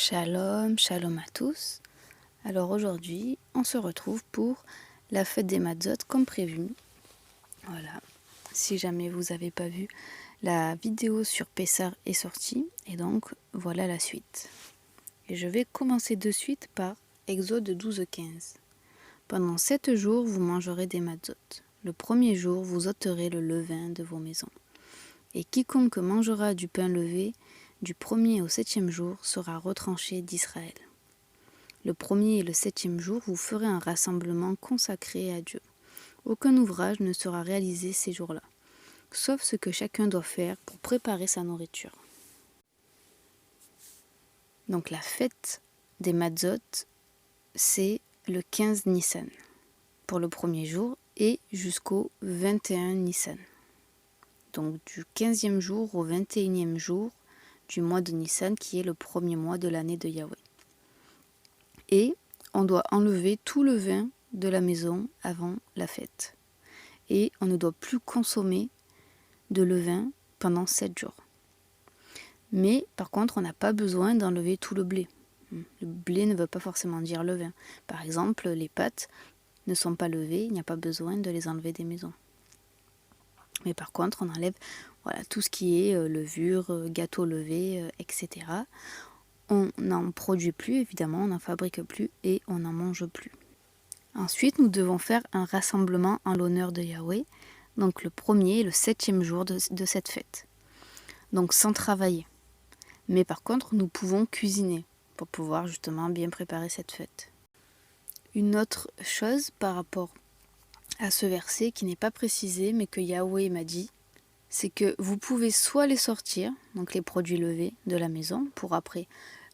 Shalom, shalom à tous. Alors aujourd'hui, on se retrouve pour la fête des Matzot comme prévu. Voilà, si jamais vous n'avez pas vu, la vidéo sur Pessah est sortie et donc voilà la suite. Et je vais commencer de suite par Exode 12-15. Pendant 7 jours, vous mangerez des Matzot. Le premier jour, vous ôterez le levain de vos maisons. Et quiconque mangera du pain levé du 1er au 7e jour sera retranché d'Israël. Le 1er et le 7e jour, vous ferez un rassemblement consacré à Dieu. Aucun ouvrage ne sera réalisé ces jours-là, sauf ce que chacun doit faire pour préparer sa nourriture. Donc la fête des Matzot, c'est le 15 Nissan pour le premier jour et jusqu'au 21 Nissan. Donc du 15e jour au 21e jour du mois de Nissan, qui est le premier mois de l'année de Yahweh. Et on doit enlever tout le vin de la maison avant la fête. Et on ne doit plus consommer de levain pendant 7 jours. Mais par contre, on n'a pas besoin d'enlever tout le blé. Le blé ne veut pas forcément dire le vin. Par exemple, les pâtes ne sont pas levées, il n'y a pas besoin de les enlever des maisons. Mais par contre, on enlève tout ce qui est levure, gâteau levé, etc. On n'en produit plus, évidemment, on n'en fabrique plus et on n'en mange plus. Ensuite, nous devons faire un rassemblement en l'honneur de Yahweh, donc le 1er et le 7e jour de cette fête. Donc sans travailler. Mais par contre, nous pouvons cuisiner pour pouvoir justement bien préparer cette fête. Une autre chose par rapport à ce verset qui n'est pas précisé mais que Yahweh m'a dit, c'est que vous pouvez soit les sortir, donc les produits levés de la maison, pour après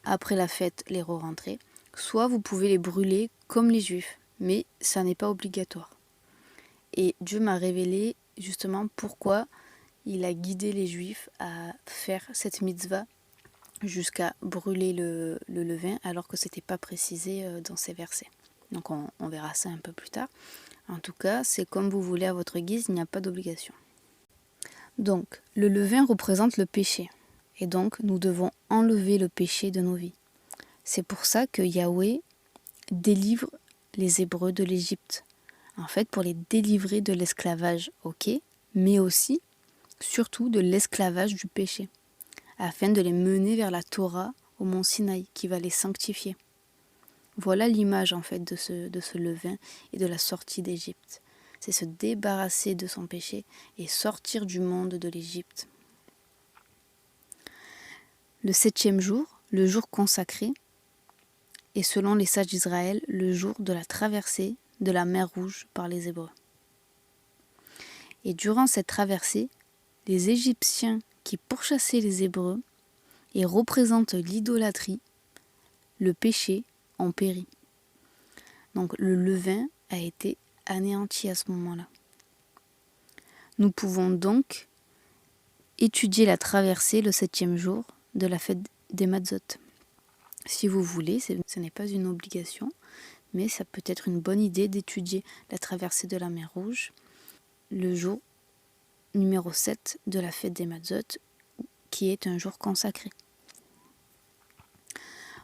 la fête les re-rentrer, soit vous pouvez les brûler comme les Juifs, mais ça n'est pas obligatoire. Et Dieu m'a révélé justement pourquoi il a guidé les Juifs à faire cette mitzvah jusqu'à brûler le levain, alors que ce n'était pas précisé dans ces versets. Donc on verra ça un peu plus tard. En tout cas, c'est comme vous voulez à votre guise, il n'y a pas d'obligation. Donc, le levain représente le péché. Et donc, nous devons enlever le péché de nos vies. C'est pour ça que Yahweh délivre les Hébreux de l'Égypte. En fait, pour les délivrer de l'esclavage, ok, mais aussi, surtout, de l'esclavage du péché, afin de les mener vers la Torah au mont Sinaï, qui va les sanctifier. Voilà l'image, en fait, de ce levain et de la sortie d'Égypte. C'est se débarrasser de son péché et sortir du monde de l'Égypte. Le 7e jour, le jour consacré, est selon les sages d'Israël le jour de la traversée de la mer Rouge par les Hébreux. Et durant cette traversée, les Égyptiens qui pourchassaient les Hébreux et représentent l'idolâtrie, le péché, ont péri. Donc le levain a été anéanti à ce moment-là. Nous pouvons donc étudier la traversée le 7e jour de la fête des Matzot. Si vous voulez, ce n'est pas une obligation, mais ça peut être une bonne idée d'étudier la traversée de la mer Rouge le jour numéro 7 de la fête des Matzot, qui est un jour consacré.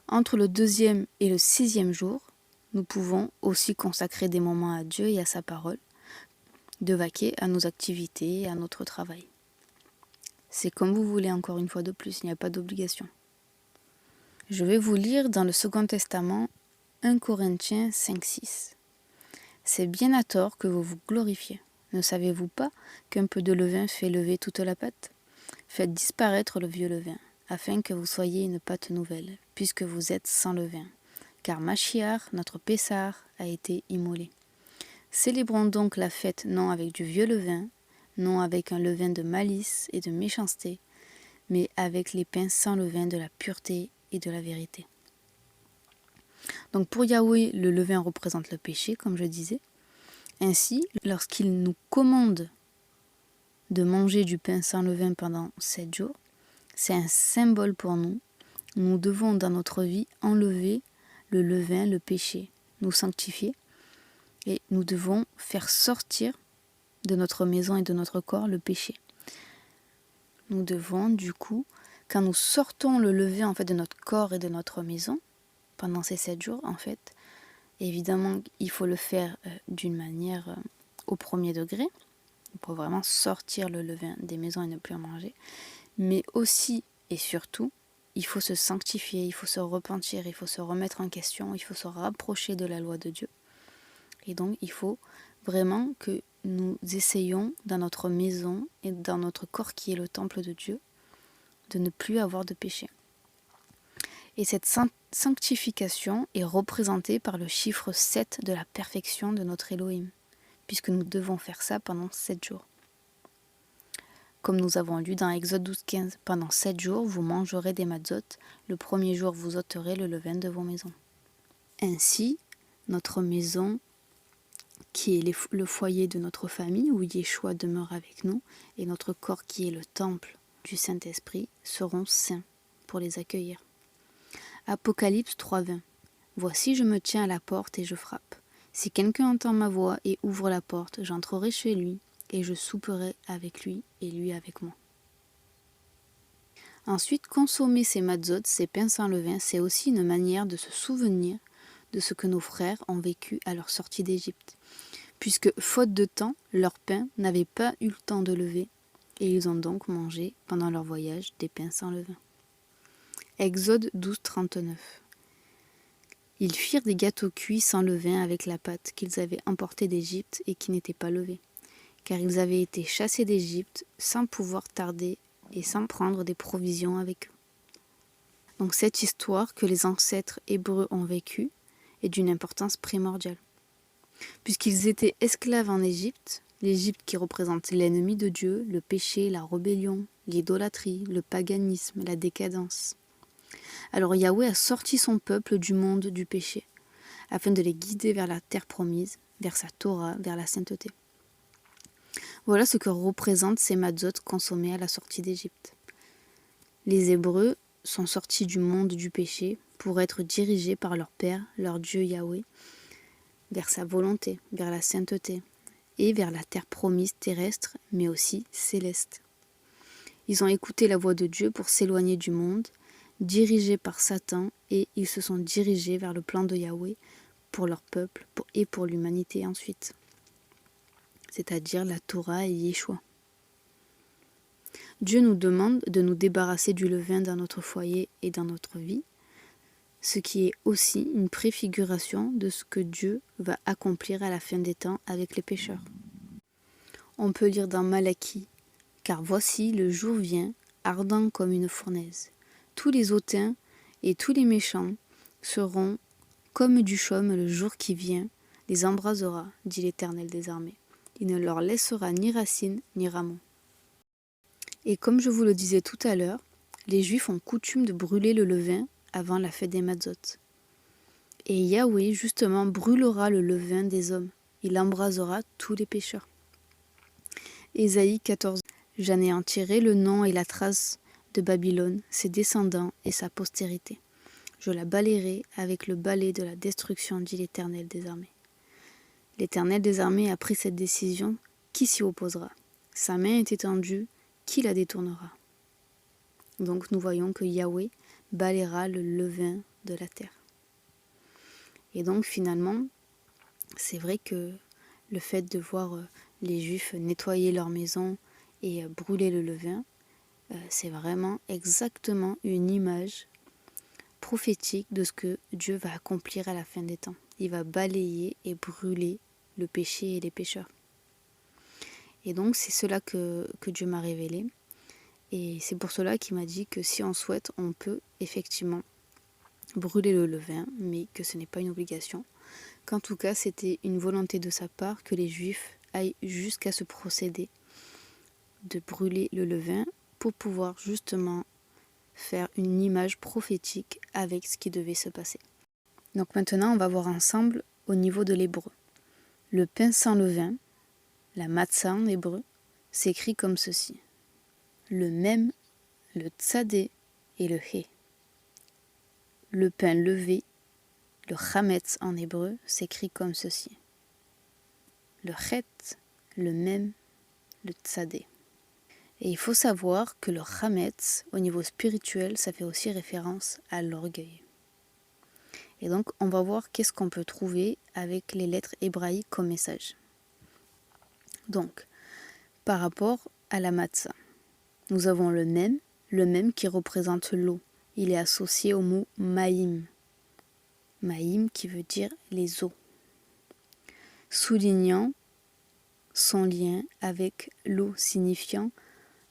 Entre le 2e et le 6e jour, nous pouvons aussi consacrer des moments à Dieu et à sa parole, de vaquer à nos activités et à notre travail. C'est comme vous voulez, encore une fois de plus, il n'y a pas d'obligation. Je vais vous lire dans le Second Testament 1 Corinthiens 5-6. C'est bien à tort que vous vous glorifiez. Ne savez-vous pas qu'un peu de levain fait lever toute la pâte ? Faites disparaître le vieux levain, afin que vous soyez une pâte nouvelle, puisque vous êtes sans levain. Car Machiar, notre Pessah, a été immolé. Célébrons donc la fête non avec du vieux levain, non avec un levain de malice et de méchanceté, mais avec les pains sans levain de la pureté et de la vérité. Donc pour Yahweh, le levain représente le péché, comme je disais. Ainsi, lorsqu'il nous commande de manger du pain sans levain pendant 7 jours, c'est un symbole pour nous. Nous devons dans notre vie enlever le levain, le péché, nous sanctifier, et nous devons faire sortir de notre maison et de notre corps le péché. Nous devons du coup quand nous sortons le levain en fait, de notre corps et de notre maison, pendant ces 7 jours, en fait, évidemment, il faut le faire d'une manière au premier degré, pour vraiment sortir le levain des maisons et ne plus en manger. Mais aussi et surtout, il faut se sanctifier, il faut se repentir, il faut se remettre en question, il faut se rapprocher de la loi de Dieu. Et donc, il faut vraiment que nous essayions dans notre maison et dans notre corps qui est le temple de Dieu, de ne plus avoir de péché. Et cette sanctification est représentée par le chiffre 7 de la perfection de notre Elohim, puisque nous devons faire ça pendant 7 jours. Comme nous avons lu dans Exode 12,15, « Pendant 7 jours, vous mangerez des matzot, le premier jour vous ôterez le levain de vos maisons. » Ainsi, notre maison, qui est le foyer de notre famille, où Yeshua demeure avec nous, et notre corps qui est le temple du Saint-Esprit, seront saints pour les accueillir. Apocalypse 3,20. Voici, je me tiens à la porte et je frappe. Si quelqu'un entend ma voix et ouvre la porte, j'entrerai chez lui et je souperai avec lui et lui avec moi. Ensuite, consommer ces matzot, ces pains sans levain, c'est aussi une manière de se souvenir de ce que nos frères ont vécu à leur sortie d'Égypte. Puisque, faute de temps, leur pain n'avait pas eu le temps de lever et ils ont donc mangé pendant leur voyage des pains sans levain. Exode 12,39. Ils firent des gâteaux cuits sans levain avec la pâte qu'ils avaient emportée d'Égypte et qui n'était pas levée, car ils avaient été chassés d'Égypte sans pouvoir tarder et sans prendre des provisions avec eux. Donc cette histoire que les ancêtres hébreux ont vécue est d'une importance primordiale. Puisqu'ils étaient esclaves en Égypte, l'Égypte qui représente l'ennemi de Dieu, le péché, la rébellion, l'idolâtrie, le paganisme, la décadence. Alors Yahweh a sorti son peuple du monde du péché, afin de les guider vers la terre promise, vers sa Torah, vers la sainteté. Voilà ce que représentent ces matzot consommés à la sortie d'Égypte. Les Hébreux sont sortis du monde du péché pour être dirigés par leur Père, leur Dieu Yahweh, vers sa volonté, vers la sainteté, et vers la terre promise terrestre, mais aussi céleste. Ils ont écouté la voix de Dieu pour s'éloigner du monde, dirigés par Satan, et ils se sont dirigés vers le plan de Yahweh pour leur peuple et pour l'humanité ensuite, c'est-à-dire la Torah et Yeshua. Dieu nous demande de nous débarrasser du levain dans notre foyer et dans notre vie, ce qui est aussi une préfiguration de ce que Dieu va accomplir à la fin des temps avec les pécheurs. On peut lire dans Malachie, « Car voici le jour vient, ardent comme une fournaise. Tous les hautains et tous les méchants seront comme du chaume le jour qui vient, les embrasera, dit l'Éternel des armées. Il ne leur laissera ni racine ni rameau. » Et comme je vous le disais tout à l'heure, les Juifs ont coutume de brûler le levain avant la fête des matzot. Et Yahweh, justement, brûlera le levain des hommes. Il embrasera tous les pécheurs. Ésaïe 14. J'anéantirai le nom et la trace de Babylone, ses descendants et sa postérité. Je la balayerai avec le balai de la destruction, dit l'Éternel des armées. L'Éternel des armées a pris cette décision, qui s'y opposera? Sa main est étendue, qui la détournera? Donc nous voyons que Yahweh balayera le levain de la terre. Et donc finalement, c'est vrai que le fait de voir les Juifs nettoyer leur maison et brûler le levain, c'est vraiment exactement une image prophétique de ce que Dieu va accomplir à la fin des temps. Il va balayer et brûler le péché et les pécheurs. Et donc c'est cela que Dieu m'a révélé. Et c'est pour cela qu'il m'a dit que si on souhaite, on peut effectivement brûler le levain, mais que ce n'est pas une obligation. Qu'en tout cas, c'était une volonté de sa part que les Juifs aillent jusqu'à ce procédé de brûler le levain pour pouvoir justement faire une image prophétique avec ce qui devait se passer. Donc maintenant, on va voir ensemble au niveau de l'hébreu. Le pain sans levain, la matzah en hébreu, s'écrit comme ceci. Le mem, le tzadé et le hé. Le pain levé, le chametz en hébreu, s'écrit comme ceci. Le chet, le mem, le tzadé. Et il faut savoir que le chametz, au niveau spirituel, ça fait aussi référence à l'orgueil. Et donc, on va voir qu'est-ce qu'on peut trouver avec les lettres hébraïques comme message. Donc, par rapport à la matzah, nous avons le même qui représente l'eau. Il est associé au mot maïm. Maïm qui veut dire les eaux. Soulignant son lien avec l'eau, signifiant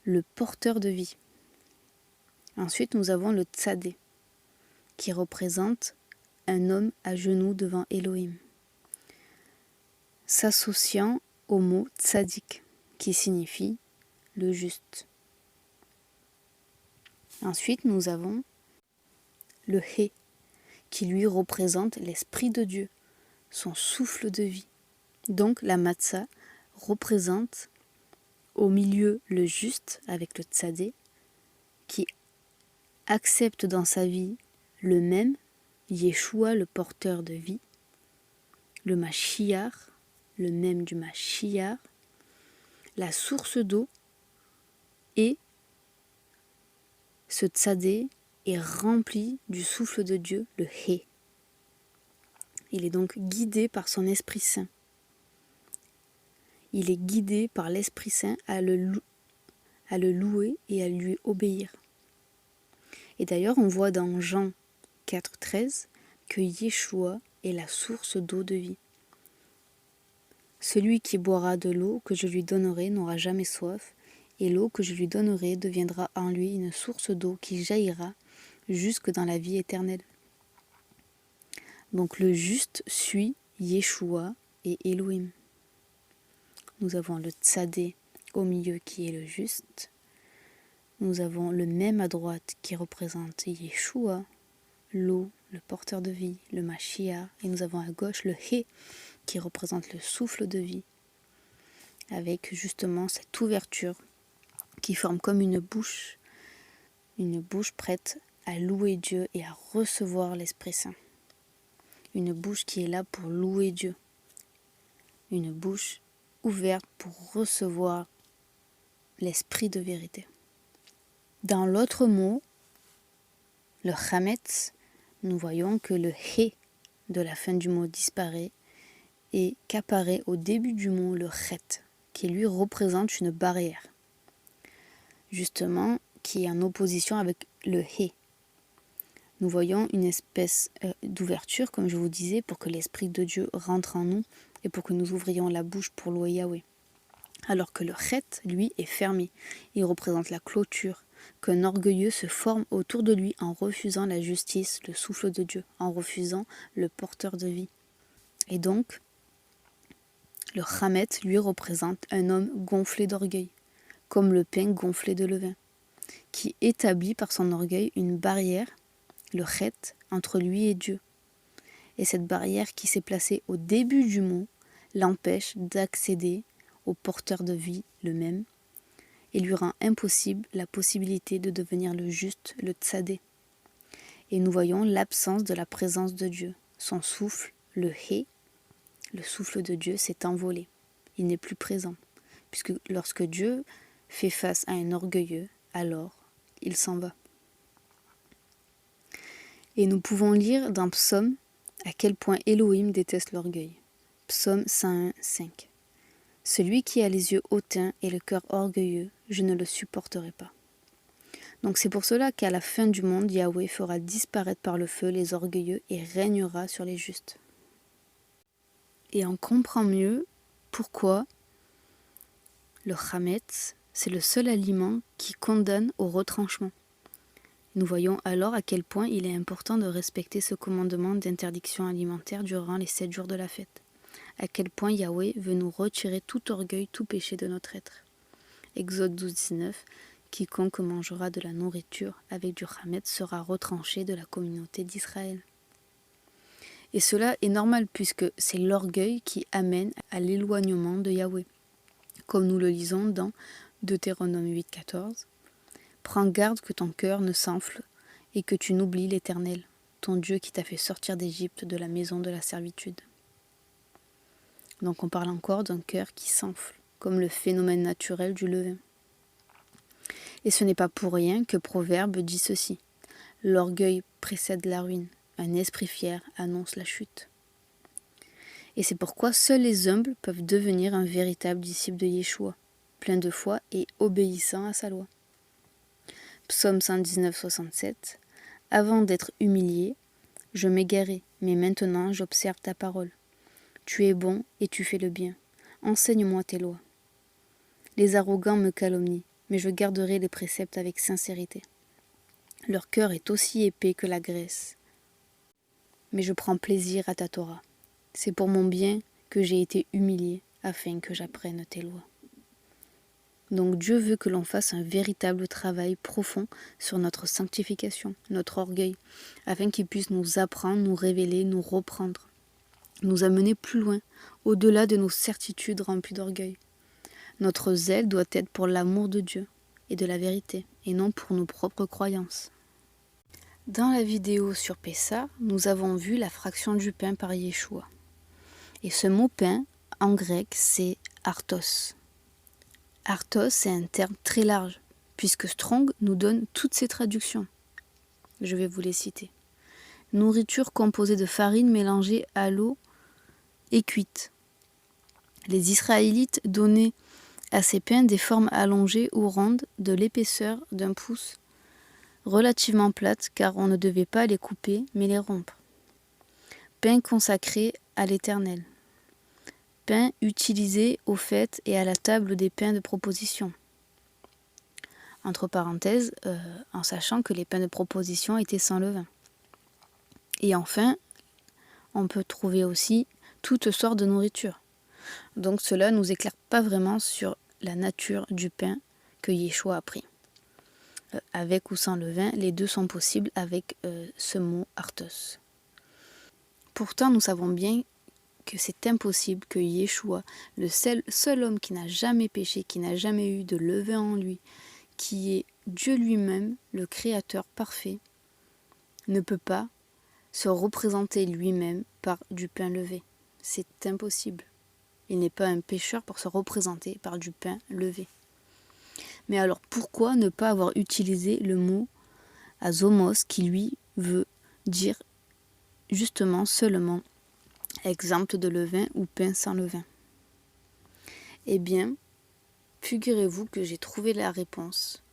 le porteur de vie. Ensuite, nous avons le tzadé, qui représente un homme à genoux devant Elohim, s'associant au mot tzadik, qui signifie le juste. Ensuite, nous avons le Hé, qui lui représente l'Esprit de Dieu, son souffle de vie. Donc la matzah représente au milieu le juste avec le tzadé, qui accepte dans sa vie le même, Yeshua le porteur de vie, le Mashiach, le même du Mashiach, la source d'eau, et ce tzadé est rempli du souffle de Dieu, le Hé. Il est donc guidé par son Esprit Saint. Il est guidé par l'Esprit Saint à le louer et à lui obéir. Et d'ailleurs, on voit dans Jean 4,13 que Yeshua est la source d'eau de vie. Celui qui boira de l'eau que je lui donnerai n'aura jamais soif, et l'eau que je lui donnerai deviendra en lui une source d'eau qui jaillira jusque dans la vie éternelle. Donc le juste suit Yeshua et Elohim. Nous avons le tzadé au milieu qui est le juste. Nous avons le même à droite qui représente Yeshua, l'eau, le porteur de vie, le Mashiach. Et nous avons à gauche le Hé qui représente le souffle de vie, avec justement cette ouverture qui forme comme une bouche prête à louer Dieu et à recevoir l'Esprit Saint. Une bouche qui est là pour louer Dieu. Une bouche ouverte pour recevoir l'Esprit de vérité. Dans l'autre mot, le chametz, nous voyons que le Hé de la fin du mot disparaît et qu'apparaît au début du mot le Chet, qui lui représente une barrière, justement qui est en opposition avec le Hé. Nous voyons une espèce d'ouverture, comme je vous disais, pour que l'Esprit de Dieu rentre en nous et pour que nous ouvrions la bouche pour louer Yahweh. Alors que le Chet, lui, est fermé. Il représente la clôture, qu'un orgueilleux se forme autour de lui en refusant la justice, le souffle de Dieu, en refusant le porteur de vie. Et donc, le Chamet, lui, représente un homme gonflé d'orgueil, comme le pain gonflé de levain, qui établit par son orgueil une barrière, le Chet, entre lui et Dieu. Et cette barrière qui s'est placée au début du mot l'empêche d'accéder au porteur de vie, le même, et lui rend impossible la possibilité de devenir le juste, le tzadé. Et nous voyons l'absence de la présence de Dieu. Son souffle, le Hé, le souffle de Dieu, s'est envolé. Il n'est plus présent. Puisque lorsque Dieu fait face à un orgueilleux, alors il s'en va. Et nous pouvons lire dans Psaume à quel point Elohim déteste l'orgueil. Psaume 101, 5. Celui qui a les yeux hautains et le cœur orgueilleux, je ne le supporterai pas. Donc c'est pour cela qu'à la fin du monde, Yahweh fera disparaître par le feu les orgueilleux et régnera sur les justes. Et on comprend mieux pourquoi le chametz, c'est le seul aliment qui condamne au retranchement. Nous voyons alors à quel point il est important de respecter ce commandement d'interdiction alimentaire durant les 7 jours de la fête. À quel point Yahweh veut nous retirer tout orgueil, tout péché de notre être. Exode 12, 19. Quiconque mangera de la nourriture avec du chametz sera retranché de la communauté d'Israël. Et cela est normal puisque c'est l'orgueil qui amène à l'éloignement de Yahweh. Comme nous le lisons dans Deutéronome 8, 14. Prends garde que ton cœur ne s'enfle et que tu n'oublies l'Éternel, ton Dieu qui t'a fait sortir d'Égypte de la maison de la servitude. Donc on parle encore d'un cœur qui s'enfle, comme le phénomène naturel du levain. Et ce n'est pas pour rien que Proverbe dit ceci. L'orgueil précède la ruine, un esprit fier annonce la chute. Et c'est pourquoi seuls les humbles peuvent devenir un véritable disciple de Yeshua, plein de foi et obéissant à sa loi. Psaume 119, 67. Avant d'être humilié, je m'égarais, mais maintenant j'observe ta parole. Tu es bon et tu fais le bien. Enseigne-moi tes lois. Les arrogants me calomnient, mais je garderai les préceptes avec sincérité. Leur cœur est aussi épais que la graisse, mais je prends plaisir à ta Torah. C'est pour mon bien que j'ai été humilié, afin que j'apprenne tes lois. Donc Dieu veut que l'on fasse un véritable travail profond sur notre sanctification, notre orgueil, afin qu'il puisse nous apprendre, nous révéler, nous reprendre, nous amener plus loin, au-delà de nos certitudes remplies d'orgueil. Notre zèle doit être pour l'amour de Dieu et de la vérité, et non pour nos propres croyances. Dans la vidéo sur Pessah, nous avons vu la fraction du pain par Yeshua. Et ce mot pain, en grec, c'est artos. Artos, c'est un terme très large, puisque Strong nous donne toutes ses traductions. Je vais vous les citer. Nourriture composée de farine mélangée à l'eau et cuite. Les Israélites donnaient à ces pains des formes allongées ou rondes de l'épaisseur d'un pouce, relativement plates car on ne devait pas les couper mais les rompre. Pain consacré à l'Éternel. Pain utilisé aux fêtes et à la table des pains de proposition. Entre parenthèses, en sachant que les pains de proposition étaient sans levain. Et enfin, on peut trouver aussi toutes sortes de nourriture. Donc cela ne nous éclaire pas vraiment sur la nature du pain que Yeshua a pris. Avec ou sans levain, les deux sont possibles avec ce mot artos. Pourtant, nous savons bien que c'est impossible que Yeshua, le seul homme qui n'a jamais péché, qui n'a jamais eu de levain en lui, qui est Dieu lui-même, le Créateur parfait, ne peut pas se représenter lui-même par du pain levé. C'est impossible. Il n'est pas un pécheur pour se représenter par du pain levé. Mais alors pourquoi ne pas avoir utilisé le mot azomos qui lui veut dire justement seulement exempt de levain ou pain sans levain? Eh bien, figurez-vous que j'ai trouvé la réponse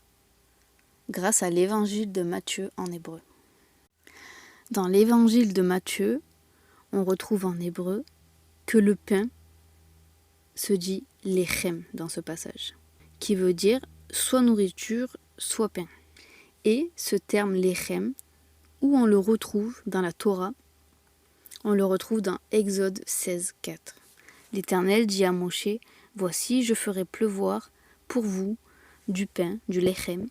grâce à l'évangile de Matthieu en hébreu. Dans l'évangile de Matthieu, on retrouve en hébreu que le pain se dit lechem dans ce passage, qui veut dire soit nourriture, soit pain. Et ce terme lechem, où on le retrouve dans la Torah, on le retrouve dans Exode 16, 4. L'Éternel dit à Moshe, « Voici, je ferai pleuvoir pour vous du pain, du lechem,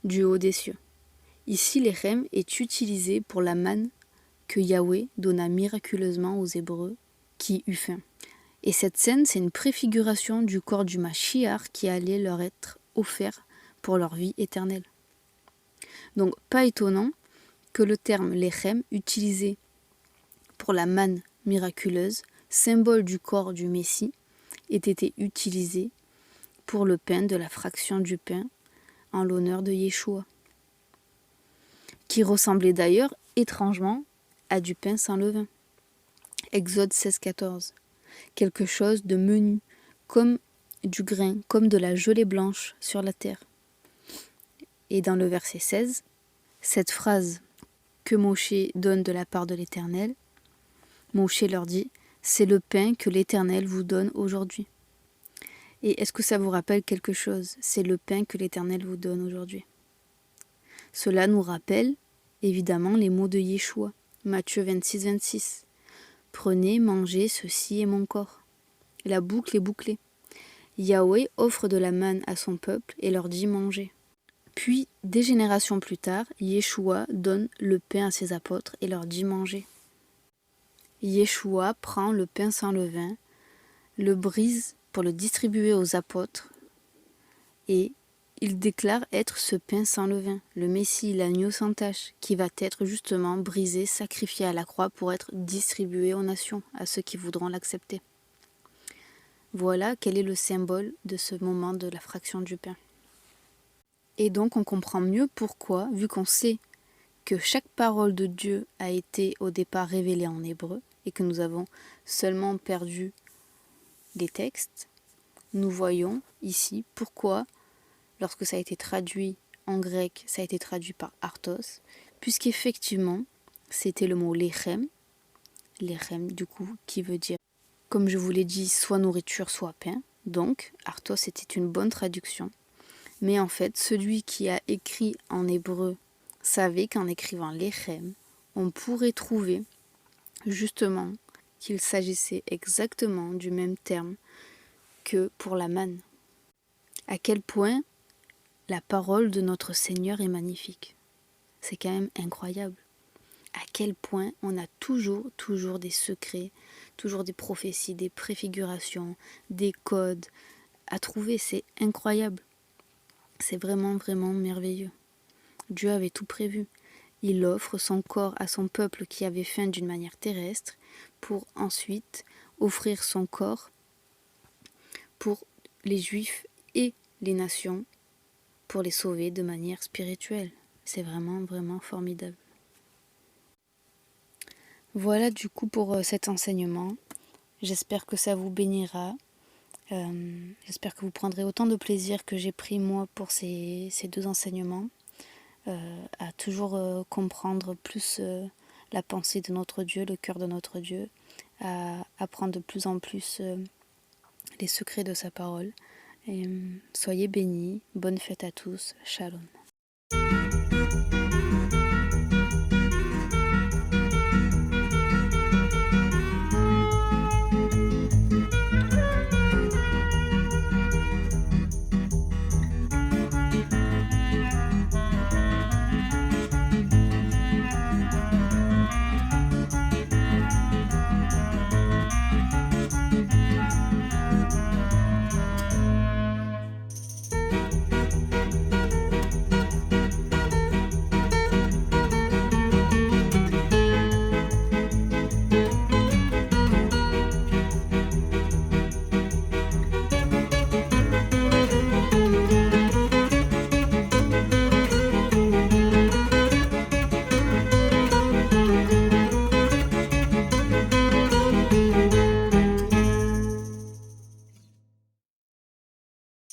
du haut des cieux. » Ici, lechem est utilisé pour la manne que Yahweh donna miraculeusement aux Hébreux qui eut faim. Et cette scène, c'est une préfiguration du corps du Mashiach qui allait leur être offert pour leur vie éternelle. Donc, pas étonnant que le terme lechem, utilisé pour la manne miraculeuse, symbole du corps du Messie, ait été utilisé pour le pain de la fraction du pain en l'honneur de Yeshua, qui ressemblait d'ailleurs étrangement à du pain sans levain. Exode 16, 14. Quelque chose de menu, comme du grain, comme de la gelée blanche sur la terre. Et dans le verset 16, cette phrase que Moshe donne de la part de l'Éternel, Moshe leur dit, c'est le pain que l'Éternel vous donne aujourd'hui. Et est-ce que ça vous rappelle quelque chose? C'est le pain que l'Éternel vous donne aujourd'hui. Cela nous rappelle évidemment les mots de Yeshua, Matthieu 26, 26. Prenez, mangez, ceci est mon corps. La boucle est bouclée. Yahweh offre de la manne à son peuple et leur dit mangez. Puis, des générations plus tard, Yeshua donne le pain à ses apôtres et leur dit mangez. Yeshua prend le pain sans levain, le brise pour le distribuer aux apôtres et il déclare être ce pain sans levain, le Messie, l'agneau sans tache, qui va être justement brisé, sacrifié à la croix pour être distribué aux nations, à ceux qui voudront l'accepter. Voilà quel est le symbole de ce moment de la fraction du pain. Et donc on comprend mieux pourquoi, vu qu'on sait que chaque parole de Dieu a été au départ révélée en hébreu et que nous avons seulement perdu les textes, nous voyons ici pourquoi, lorsque ça a été traduit en grec, ça a été traduit par artos, puisqu'effectivement, c'était le mot lechem du coup, qui veut dire, comme je vous l'ai dit, soit nourriture, soit pain. Donc, artos était une bonne traduction. Mais en fait, celui qui a écrit en hébreu savait qu'en écrivant lechem, on pourrait trouver justement qu'il s'agissait exactement du même terme que pour la manne. À quel point la parole de notre Seigneur est magnifique. C'est quand même incroyable. À quel point on a toujours des secrets, toujours des prophéties, des préfigurations, des codes à trouver. C'est incroyable. C'est vraiment merveilleux. Dieu avait tout prévu. Il offre son corps à son peuple qui avait faim d'une manière terrestre pour ensuite offrir son corps pour les Juifs et les nations pour les sauver de manière spirituelle. C'est vraiment formidable. Voilà du coup pour cet enseignement. J'espère que ça vous bénira. J'espère que vous prendrez autant de plaisir que j'ai pris moi pour ces deux enseignements. À toujours comprendre plus la pensée de notre Dieu, le cœur de notre Dieu, à apprendre de plus en plus les secrets de sa parole. Et, soyez bénis, bonne fête à tous, shalom.